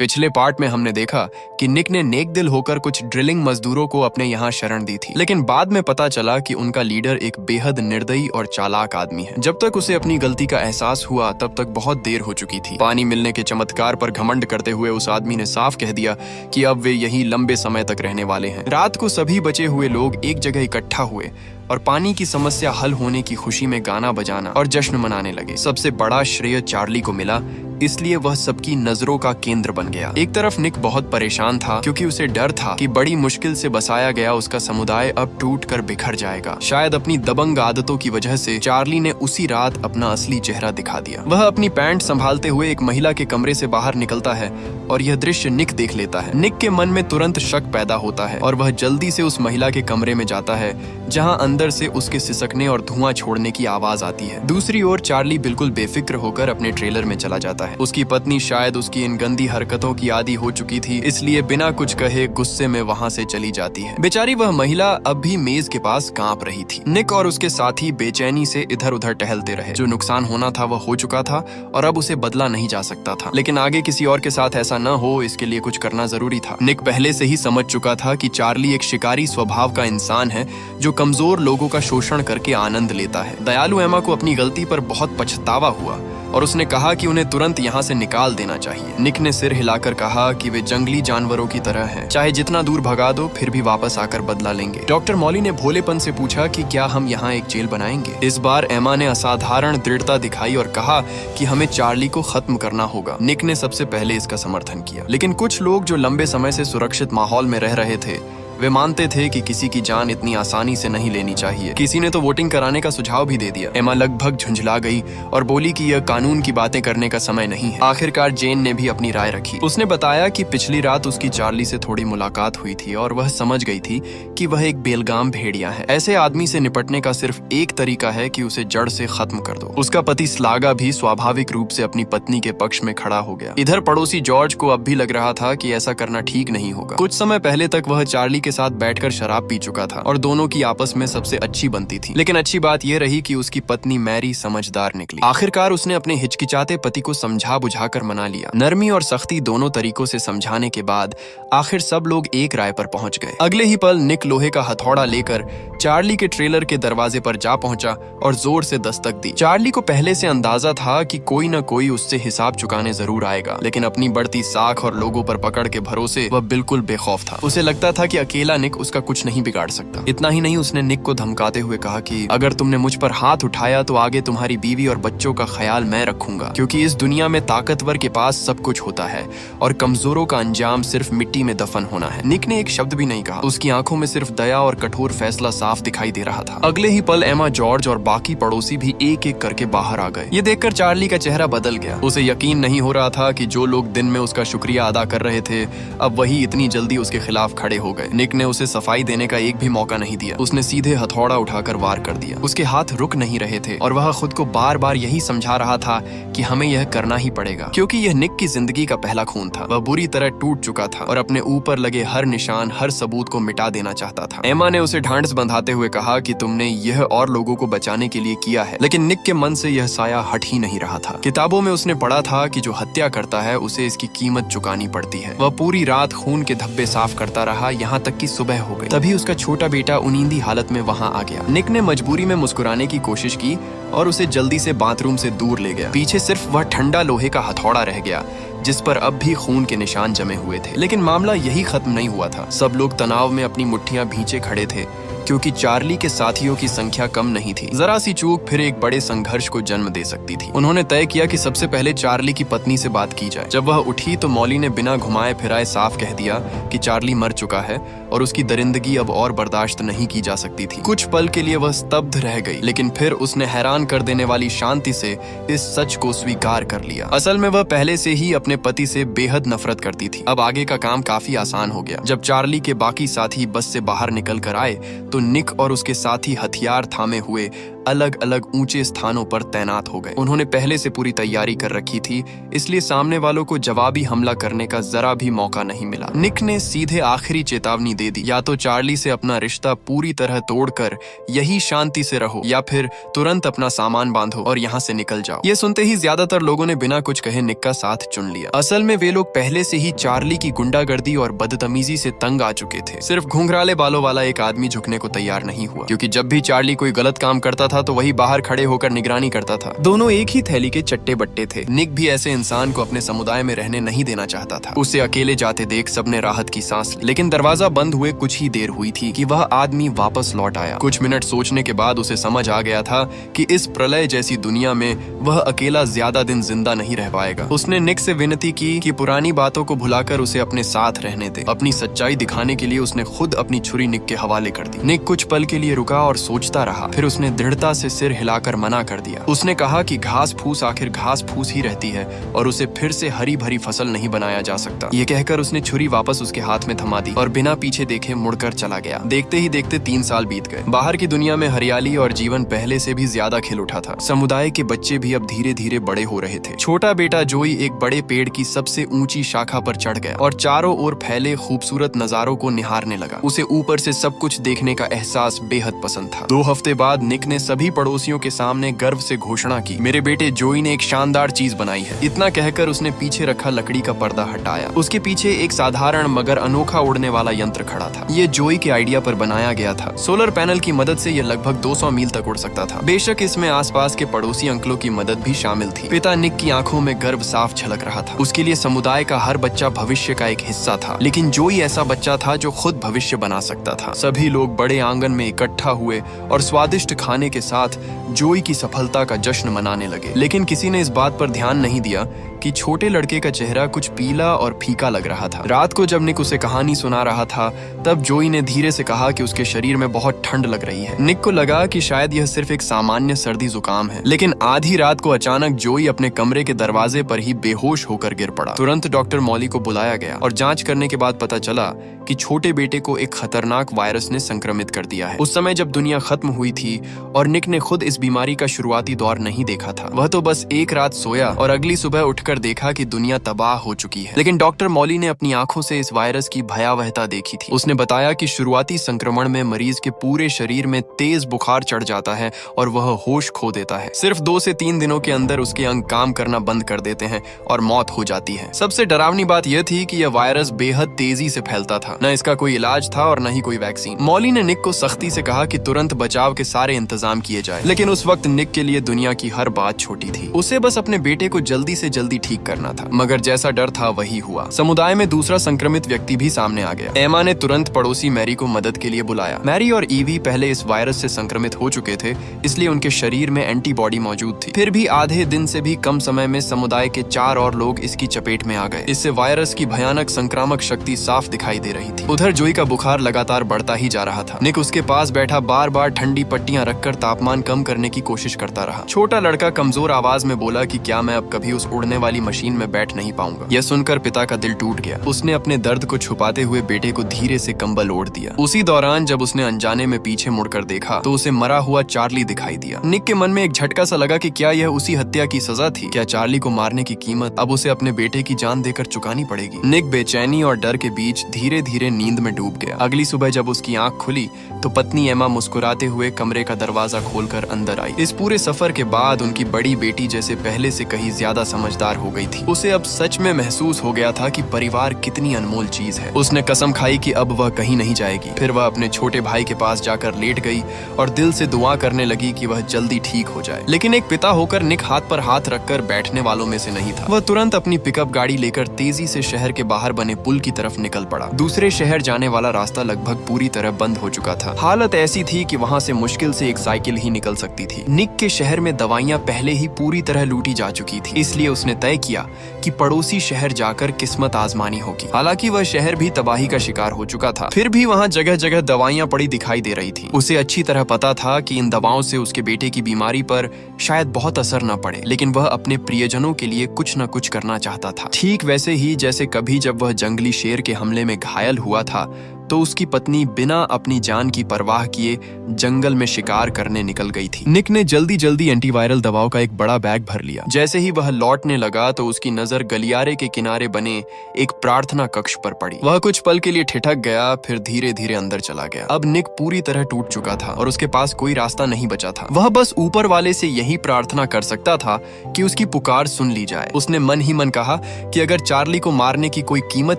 पिछले पार्ट में हमने देखा कि निक ने नेक दिल होकर कुछ ड्रिलिंग मजदूरों को अपने यहाँ शरण दी थी, लेकिन बाद में पता चला कि उनका लीडर एक बेहद निर्दयी और चालाक आदमी है। जब तक उसे अपनी गलती का एहसास हुआ तब तक बहुत देर हो चुकी थी। पानी मिलने के चमत्कार पर घमंड करते हुए उस आदमी ने साफ कह दिया कि अब वे यहीं लंबे समय तक रहने वाले हैं। रात को सभी बचे हुए लोग एक जगह इकट्ठा हुए और पानी की समस्या हल होने की खुशी में गाना बजाना और जश्न मनाने लगे। सबसे बड़ा श्रेय चार्ली को मिला, इसलिए वह सबकी नजरों का केंद्र बन गया। एक तरफ निक बहुत परेशान था क्योंकि उसे डर था कि बड़ी मुश्किल से बसाया गया उसका समुदाय अब टूटकर बिखर जाएगा। शायद अपनी दबंग आदतों की वजह से चार्ली ने उसी रात अपना असली चेहरा दिखा दिया। वह अपनी पैंट संभालते हुए एक महिला के कमरे से बाहर निकलता है और यह दृश्य निक देख लेता है। निक के मन में तुरंत शक पैदा होता है और वह जल्दी से उस महिला के कमरे में जाता है जहाँ अंदर से उसके सिसकने और धुआं छोड़ने की आवाज आती है। दूसरी ओर चार्ली बिल्कुल बेफिक्र होकर अपने ट्रेलर में चला जाता है। उसकी पत्नी शायद उसकी इन गंदी हरकतों की आदी हो चुकी थी, इसलिए बिना कुछ कहे गुस्से में वहां से चली जाती है। बेचारी वह महिला अब भी मेज के पास कांप रही थी। निक और उसके साथी बेचैनी से इधर उधर टहलते रहे। जो नुकसान होना था वह हो चुका था और अब उसे बदला नहीं जा सकता था, लेकिन आगे किसी और के साथ ऐसा न हो इसके लिए कुछ करना जरूरी था। निक पहले से ही समझ चुका था कि चार्ली एक शिकारी स्वभाव का इंसान है जो कमजोर लोगों का शोषण करके आनंद लेता है। दयालु एमा को अपनी गलती पर बहुत पछतावा हुआ और उसने कहा कि उन्हें तुरंत यहाँ से निकाल देना चाहिए। निक ने सिर हिलाकर कहा कि वे जंगली जानवरों की तरह हैं, चाहे जितना दूर भगा दो फिर भी वापस आकर बदला लेंगे। डॉक्टर मॉली ने भोलेपन से पूछा कि क्या हम यहाँ एक जेल बनाएंगे। इस बार एमा ने असाधारण दृढ़ता दिखाई और कहा कि हमें चार्ली को खत्म करना होगा। निक ने सबसे पहले इसका समर्थन किया, लेकिन कुछ लोग जो लंबे समय से सुरक्षित माहौल में रह रहे थे वे मानते थे कि किसी की जान इतनी आसानी से नहीं लेनी चाहिए। किसी ने तो वोटिंग कराने का सुझाव भी दे दिया। एमा लगभग झुंझला गई और बोली कि यह कानून की बातें करने का समय नहीं है। आखिरकार जेन ने भी अपनी राय रखी। उसने बताया कि पिछली रात उसकी चार्ली से थोड़ी मुलाकात हुई थी और वह समझ गई थी कि वह एक बेलगाम भेड़िया है। ऐसे आदमी से निपटने का सिर्फ एक तरीका है कि उसे जड़ से खत्म कर दो। उसका पति स्लागा भी स्वाभाविक रूप से अपनी पत्नी के पक्ष में खड़ा हो गया। इधर पड़ोसी जॉर्ज को अब भी लग रहा था कि ऐसा करना ठीक नहीं होगा। कुछ समय पहले तक वह चार्ली के साथ बैठकर शराब पी चुका था और दोनों की आपस में सबसे अच्छी बनती थी, लेकिन अच्छी बात यह रही कि उसकी पत्नी मैरी समझदार निकली। आखिरकार उसने अपने हिचकिचाते पति को समझा बुझाकर मना लिया। नरमी और सख्ती दोनों तरीकों से समझाने के बाद आखिर सब लोग एक राय पर पहुंच गए। अगले ही पल निक लोहे का हथौड़ा लेकर चार्ली के ट्रेलर के दरवाजे पर जा पहुंचा और जोर से दस्तक दी। चार्ली को पहले से अंदाजा था कि कोई न कोई उससे हिसाब चुकाने जरूर आएगा, लेकिन अपनी बढ़ती साख और लोगों पर पकड़ के भरोसे वह बिल्कुल बेखौफ था। उसे लगता था कि अकेला निक उसका कुछ नहीं बिगाड़ सकता। इतना ही नहीं, उसने निक को धमकाते हुए कहा कि अगर तुमने मुझ पर हाथ उठाया तो आगे तुम्हारी बीवी और बच्चों का ख्याल मैं रखूंगा, क्योंकि इस दुनिया में ताकतवर के पास सब कुछ होता है और कमजोरों का अंजाम सिर्फ मिट्टी में दफन होना है। निक ने एक शब्द भी नहीं कहा। उसकी आंखों में सिर्फ दया और कठोर फैसला साफ दिखाई दे रहा था। अगले ही पल एमा, जॉर्ज और बाकी पड़ोसी भी एक एक करके बाहर आ गए। ये देखकर चार्ली का चेहरा बदल गया। उसे यकीन नहीं हो रहा था कि जो लोग दिन में उसका शुक्रिया अदा कर रहे थे अब वही इतनी जल्दी उसके खिलाफ खड़े हो गए। निक ने उसे सफाई देने का एक भी मौका नहीं दिया। उसने सीधे हथौड़ा उठाकर वार कर दिया। उसके हाथ रुक नहीं रहे थे और वह खुद को बार बार यही समझा रहा था कि हमें यह करना ही पड़ेगा, क्योंकि यह निक की जिंदगी का पहला खून था। वह बुरी तरह टूट चुका था और अपने ऊपर लगे हर निशान, हर सबूत को मिटा देना चाहता था। एमा ने उसे ढांढस बंधाते हुए कहा कि तुमने यह और लोगों को बचाने के लिए किया है, लेकिन निक के मन से यह साया हट ही नहीं रहा था। किताबों में उसने पढ़ा था कि जो हत्या करता है उसे इसकी कीमत चुकानी पड़ती है। वह पूरी रात खून के धब्बे साफ करता रहा, यहाँ तक कि सुबह हो गई। तभी उसका छोटा बेटा उनींदी हालत में वहां आ गया। निक ने मजबूरी में मुस्कुराने की कोशिश की और उसे जल्दी से बाथरूम से दूर ले गया। पीछे सिर्फ वह ठंडा लोहे का हथौड़ा रह गया जिस पर अब भी खून के निशान जमे हुए थे। लेकिन मामला यही खत्म नहीं हुआ था। सब लोग तनाव में अपनी मुट्ठियां भींचे खड़े थे क्योंकि चार्ली के साथियों की संख्या कम नहीं थी। जरा सी चूक फिर एक बड़े संघर्ष को जन्म दे सकती थी। उन्होंने तय किया कि सबसे पहले चार्ली की पत्नी से बात की जाए। जब वह उठी तो मॉली ने बिना घुमाए फिराए साफ कह दिया कि चार्ली मर चुका है और उसकी दरिंदगी अब और बर्दाश्त नहीं की जा सकती थी। कुछ पल के लिए वह स्तब्ध रह गई, लेकिन फिर उसने हैरान कर देने वाली शांति से इस सच को स्वीकार कर लिया। असल में वह पहले से ही अपने पति से बेहद नफरत करती थी। अब आगे का काम काफी आसान हो गया। जब चार्ली के बाकी साथी बस से बाहर निकल कर आए तो निक और उसके साथी हथियार थामे हुए अलग अलग ऊंचे स्थानों पर तैनात हो गए। उन्होंने पहले से पूरी तैयारी कर रखी थी, इसलिए सामने वालों को जवाबी हमला करने का जरा भी मौका नहीं मिला। निक ने सीधे आखिरी चेतावनी दे दी, या तो चार्ली से अपना रिश्ता पूरी तरह तोड़कर यही शांति से रहो, या फिर तुरंत अपना सामान बांधो और यहाँ से निकल जाओ। ये सुनते ही ज्यादातर लोगों ने बिना कुछ कहे निक का साथ चुन लिया। असल में वे लोग पहले से ही चार्ली की गुंडागर्दी और बदतमीजी से तंग आ चुके थे। सिर्फ घुंघराले बालों वाला एक आदमी झुकने को तैयार नहीं हुआ, क्योंकि जब भी चार्ली कोई गलत काम करता था तो वही बाहर खड़े होकर निगरानी करता था। दोनों एक ही थैली के चट्टे बट्टे थे। निक भी ऐसे इंसान को अपने समुदाय में रहने नहीं देना चाहता था। उसे अकेले जाते देख सबने राहत की सांस ली, लेकिन दरवाजा बंद हुए कुछ ही देर हुई थी कि वह आदमी वापस लौट आया। कुछ मिनट सोचने के बाद उसे समझ आ गया था कि इस प्रलय जैसी दुनिया में वह अकेला ज्यादा दिन जिंदा नहीं रह पाएगा। उसने निक से विनती की कि पुरानी बातों को भुलाकर उसे अपने साथ रहने दे। अपनी सच्चाई दिखाने के लिए उसने खुद अपनी छुरी निक के हवाले कर दी। निक कुछ पल के लिए रुका और सोचता रहा, फिर उसने दृढ़ता से सिर हिलाकर मना कर दिया। उसने कहा कि घास फूस आखिर घास फूस ही रहती है और उसे फिर से हरी भरी फसल नहीं बनाया जा सकता। ये कहकर उसने छुरी वापस उसके हाथ में थमा दी और बिना पीछे देखे मुड़कर चला गया। देखते ही देखते 3 साल बीत गए। बाहर की दुनिया में हरियाली और जीवन पहले से भी ज्यादा खिल उठा था। समुदाय के बच्चे भी अब धीरे धीरे बड़े हो रहे थे। छोटा बेटा जोई एक बड़े पेड़ की सबसे ऊंची शाखा पर चढ़ गया और चारों ओर फैले खूबसूरत नजारों को निहारने लगा। उसे ऊपर से सब कुछ देखने का एहसास बेहद पसंद था। 2 हफ्ते बाद निक ने सभी पड़ोसियों के सामने गर्व से घोषणा की, मेरे बेटे जोई ने एक शानदार चीज बनाई है। इतना कहकर उसने पीछे रखा लकड़ी का पर्दा हटाया। उसके पीछे एक साधारण मगर अनोखा उड़ने वाला यंत्र खड़ा था। ये जोई के आइडिया पर बनाया गया था। सोलर पैनल की मदद से यह लगभग 200 मील तक उड़ सकता था। बेशक इसमें आसपास के पड़ोसी अंकलों की मदद भी शामिल थी। पिता निक की आंखों में गर्व साफ झलक रहा था। उसके लिए समुदाय का हर बच्चा भविष्य का एक हिस्सा था, लेकिन जोई ऐसा बच्चा था जो खुद भविष्य बना सकता था। सभी लोग बड़े आंगन में इकट्ठा हुए और स्वादिष्ट खाने के साथ जोई की सफलता का जश्न मनाने लगे। लेकिन किसी ने इस बात पर ध्यान नहीं दिया कि छोटे लड़के का चेहरा कुछ पीला और फीका लग रहा था। रात को जब निक उसे कहानी सुना रहा था, तब जोई ने धीरे से कहा कि उसके शरीर में बहुत ठंड लग रही है। निक को लगा कि शायद यह सिर्फ एक सामान्य सर्दी जुकाम है, लेकिन आधी रात को अचानक जोई अपने कमरे के दरवाजे पर ही बेहोश होकर गिर पड़ा। तुरंत डॉक्टर मॉली को बुलाया गया और जांच करने के बाद पता चला कि छोटे बेटे को एक खतरनाक वायरस ने संक्रमित कर दिया है। उस समय जब दुनिया खत्म हुई थी और निक ने खुद इस बीमारी का शुरुआती दौर नहीं देखा था। वह तो बस एक रात सोया और अगली सुबह उठकर देखा कि दुनिया तबाह हो चुकी है। लेकिन डॉक्टर मॉली ने अपनी आंखों से इस वायरस की भयावहता देखी थी। उसने बताया कि शुरुआती संक्रमण में मरीज के पूरे शरीर में तेज बुखार चढ़ जाता है और वह होश खो देता है। सिर्फ 2 से 3 दिनों के अंदर उसके अंग काम करना बंद कर देते हैं और मौत हो जाती है। सबसे डरावनी बात यह थी कि यह वायरस बेहद तेजी से फैलता था। न इसका कोई इलाज था और न ही कोई वैक्सीन। मॉली ने निक को सख्ती से कहा कि तुरंत बचाव के सारे इंतजाम किए जाए, लेकिन उस वक्त निक के लिए दुनिया की हर बात छोटी थी। उसे बस अपने बेटे को जल्दी से जल्दी ठीक करना था। मगर जैसा डर था वही हुआ। समुदाय में दूसरा संक्रमित व्यक्ति भी सामने आ गया। एमा ने तुरंत पड़ोसी मैरी को मदद के लिए बुलाया। मैरी और ईवी पहले इस वायरस से संक्रमित हो चुके थे, इसलिए उनके शरीर में एंटीबॉडी मौजूद थी। फिर भी आधे दिन से भी कम समय में समुदाय के 4 और लोग इसकी चपेट में आ गए। इससे वायरस की भयानक संक्रामक शक्ति साफ दिखाई दे रही थी। उधर जोई का बुखार लगातार बढ़ता ही जा रहा था। निक उसके पास बैठा बार बार ठंडी पट्टियां रखकर तापमान कम करने की कोशिश करता रहा। छोटा लड़का कमजोर आवाज में बोला कि क्या मैं अब कभी उस उड़ने वाली मशीन में बैठ नहीं पाऊंगा। यह सुनकर पिता का दिल टूट गया। उसने अपने दर्द को छुपाते हुए बेटे को धीरे से कंबल ओढ़ दिया। उसी दौरान जब उसने अनजाने में पीछे मुड़कर देखा तो उसे मरा हुआ चार्ली दिखाई दिया। निक के मन में एक झटका सा लगा कि क्या यह उसी हत्या की सजा थी। क्या चार्ली को मारने की कीमत अब उसे अपने बेटे की जान देकर चुकानी पड़ेगी। निक बेचैनी और डर के बीच धीरे धीरे नींद में डूब गया। अगली सुबह जब उसकी आंख खुली तो पत्नी एमा मुस्कुराते हुए कमरे का दरवाजा खोलकर अंदर आई। इस पूरे सफर के बाद उनकी बड़ी बेटी जैसे पहले से कहीं ज्यादा समझदार हो गई थी। उसे अब सच में महसूस हो गया था कि परिवार कितनी अनमोल चीज है। उसने कसम खाई कि अब वह कहीं नहीं जाएगी। फिर वह अपने छोटे भाई के पास जाकर लेट गई और दिल से दुआ करने लगी कि वह जल्दी ठीक हो जाए। लेकिन एक पिता होकर निक हाथ पर हाथ रखकर बैठने वालों में से नहीं था। वह तुरंत अपनी पिकअप गाड़ी लेकर तेजी से शहर के बाहर बने पुल की तरफ निकल पड़ा। दूसरे शहर जाने वाला रास्ता लगभग पूरी तरह बंद हो चुका था। हालत ऐसी थी कि वहां से मुश्किल से एक साइकिल ही निकल सकती थी। निक के शहर में दवाइयां पहले ही पूरी तरह लूटी जा चुकी थी, इसलिए उसने तय किया कि पड़ोसी शहर जाकर किस्मत आजमानी होगी। हालांकि वह शहर भी तबाही का शिकार हो चुका था, फिर भी वहां जगह जगह दवाइयां पड़ी दिखाई दे रही थी। उसे अच्छी तरह पता था कि इन दवाओं से उसके बेटे की बीमारी पर शायद बहुत असर न पड़े, लेकिन वह अपने प्रियजनों के लिए कुछ न कुछ करना चाहता था। ठीक वैसे ही जैसे कभी जब वह जंगली शेर के हमले में घायल हुआ था, तो उसकी पत्नी बिना अपनी जान की परवाह किए जंगल में शिकार करने निकल गई थी। निक ने जल्दी जल्दी एंटीवायरल दवाओं का एक बड़ा बैग भर लिया। जैसे ही वह लौटने लगा तो उसकी नजर गलियारे के किनारे बने एक प्रार्थना कक्ष पर पड़ी। वह कुछ पल के लिए ठिठक गया, फिर धीरे धीरे अंदर चला गया। अब निक पूरी तरह टूट चुका था और उसके पास कोई रास्ता नहीं बचा था। वह बस ऊपर वाले से यही प्रार्थना कर सकता था कि उसकी पुकार सुन ली जाए। उसने मन ही मन कहा कि अगर चार्ली को मारने की कोई कीमत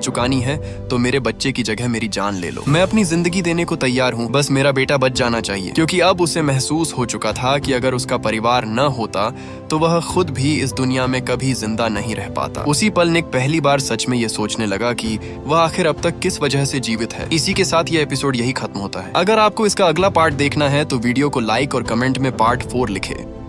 चुकानी है तो मेरे बच्चे की जगह मेरी जान ले लो। मैं अपनी जिंदगी देने को तैयार हूँ, बस मेरा बेटा बच जाना चाहिए। क्योंकि अब उसे महसूस हो चुका था कि अगर उसका परिवार न होता तो वह खुद भी इस दुनिया में कभी जिंदा नहीं रह पाता। उसी पल निक पहली बार सच में ये सोचने लगा कि वह आखिर अब तक किस वजह से जीवित है। इसी के साथ ये एपिसोड यही खत्म होता है। अगर आपको इसका अगला पार्ट देखना है तो वीडियो को लाइक और कमेंट में पार्ट 4 लिखे।